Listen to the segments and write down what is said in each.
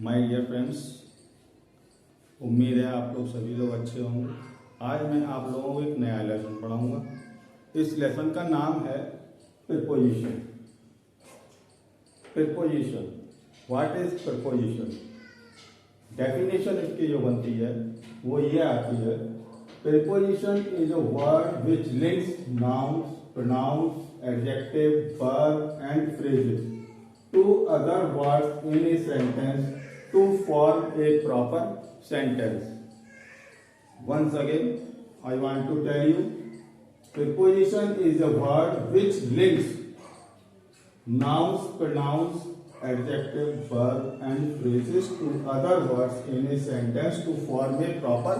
My dear friends, उम्मीद है आप लोग सभी लोग अच्छे होंगे। आज मैं आप लोगों को एक नया लेसन पढ़ाऊंगा। इस लेसन का नाम है preposition. Preposition, what is preposition? Definition इसकी जो बनती है वो ये आती है, preposition is a word which links nouns, pronouns, adjective, verb and phrases to other words in a sentence to form a proper sentence. Once again, I want to tell you, preposition is a word which links nouns, pronouns, adjective, verb and phrases to other words in a sentence to form a proper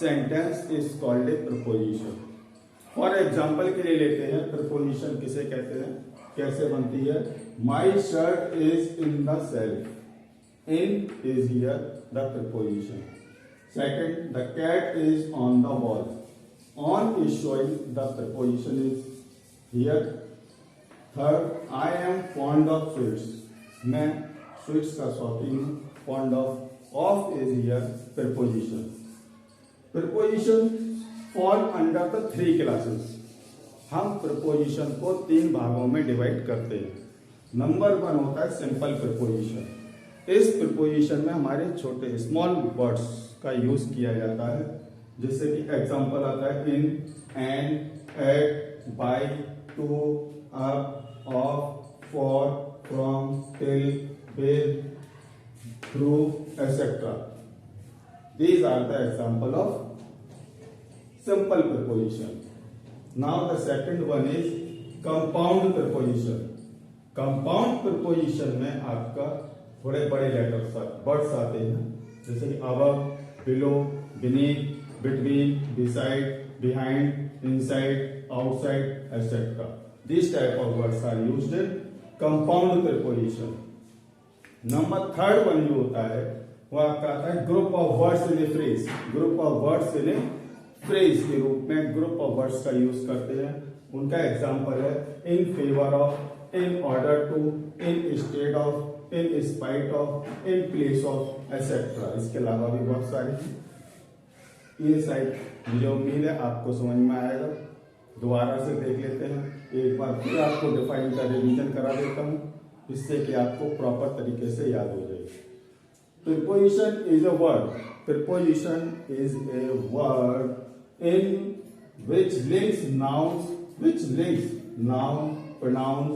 sentence is called a preposition. For example के लिए लेते हैं, preposition किसे कहते हैं, कैसे बनती है। My shirt is in the shelf, in is here the preposition. Second, the cat is on the wall, on is showing the preposition is here. Third, I am fond of sweets, मैं sweets का शौकीन हूं, fond of is here preposition. Preposition fall under the 3 classes. हम preposition को 3 भागों में divide करते हैं। नंबर 1 होता है सिंपल प्रीपोजिशन। इस प्रीपोजिशन में हमारे छोटे स्मॉल वर्ड्स का यूज किया जाता है, जैसे कि एग्जांपल आता है in, and, at, by, to, up, of, for, from, till, with, through, etcetera. These are the example of simple preposition. Now the second one is compound preposition. Compound preposition में आपका थोड़े बड़े लेटर्स वर्ड्स आते हैं, जैसे कि above, below, beneath, between, beside, behind, inside, outside, etc. These type of words are used in compound preposition. Number 3rd one जो होता है वो आपका आता है group of words in a phrase. Group of words in a phrase के रूप में ग्रुप ऑफ वर्ड्स का यूज करते हैं। उनका एग्जांपल है in favour of, in order to, instead of, in spite of, in place of, etcetera. इसके अलावा भी बहुत सारे हैं। ये साइड मुझे उम्मीद है आपको समझ में आएगा। दोबारा से देख लेते हैं, एक बार फिर आपको डिफाइन का रिवीजन करा देता हूं, जिससे कि आपको प्रॉपर तरीके से याद हो जाए। Preposition is a word. Preposition is a word in which links nouns, pronouns,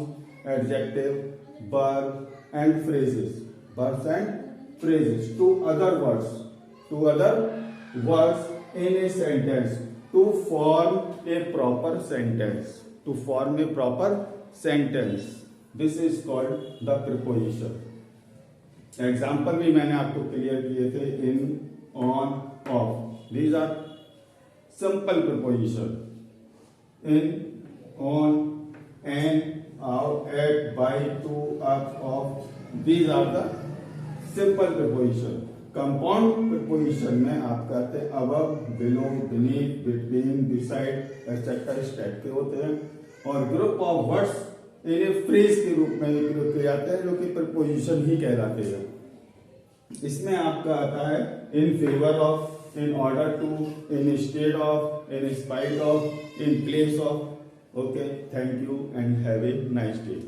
adjective, verb and phrases, verbs and phrases to other words in a sentence to form a proper sentence. To form a proper sentence. This is called the preposition. Example भी मैंने आपको clear किए थे, in, on, of. These are simple preposition. In, on, and, out, at, by, to, up, of. These are the simple preposition. Compound preposition में आप कहते हैं above, below, beneath, between, beside, etcetera. इस टाइप के होते हैं। और ग्रुप ऑफ वर्ड्स इन्हें फ्रेज के रूप में प्रयोग किए जाते हैं, जो कि प्रीपोजिशन ही कहलाते हैं। इसमें आपका आता है in favour of, in order to, instead of, in spite of, in place of. Okay, thank you and have a nice day.